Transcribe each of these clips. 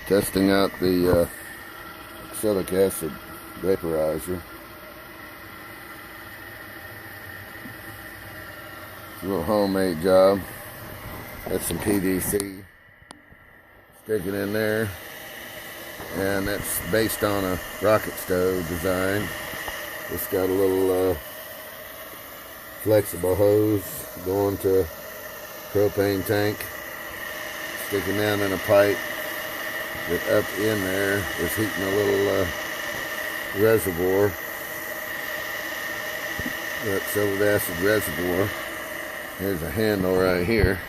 Testing out the oxalic acid vaporizer. It's a little homemade job. That's some PVC. Stick it in there. And that's based on a rocket stove design. It's got a little flexible hose going to propane tank. Sticking down in a pipe that up in there is heating a little reservoir. That silver acid reservoir. Here's a handle right here.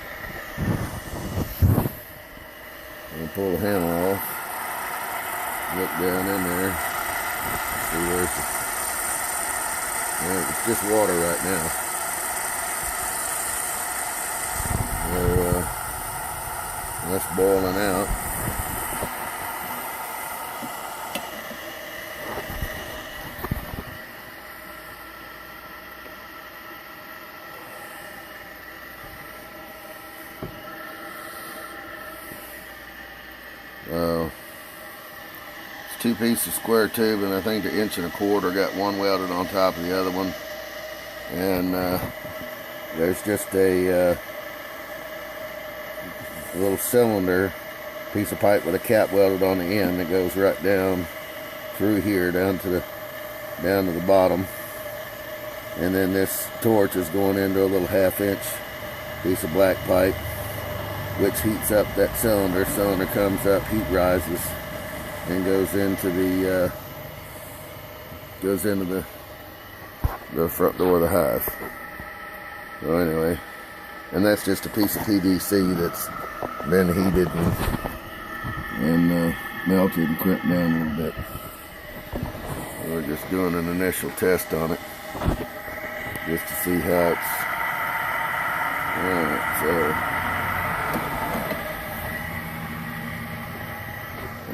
I'll pull the handle off. Look down in there. See where's the... Well, it's just water right now. So, that's boiling out. It's 2 pieces of square tube, and I think the 1 1/4. Got one welded on top of the other one, and there's just a little cylinder piece of pipe with a cap welded on the end that goes right down through here down to the bottom. And then this torch is going into a little 1/2 inch piece of black pipe, which heats up that cylinder. Cylinder comes up, heat rises, and goes into the front door of the hive. So anyway, and that's just a piece of PVC that's been heated and melted and crimped down a little bit. So we're just doing an initial test on it, just to see how it's. Alright, so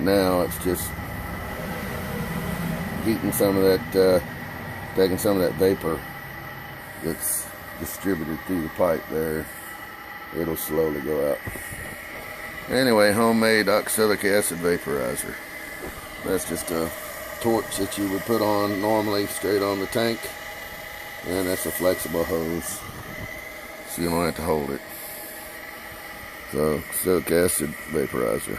now it's just heating some of that, taking some of that vapor that's distributed through the pipe there. It'll slowly go out. Anyway, homemade oxalic acid vaporizer. That's just a torch that you would put on normally straight on the tank, and that's a flexible hose, so you don't have to hold it. So, oxalic acid vaporizer.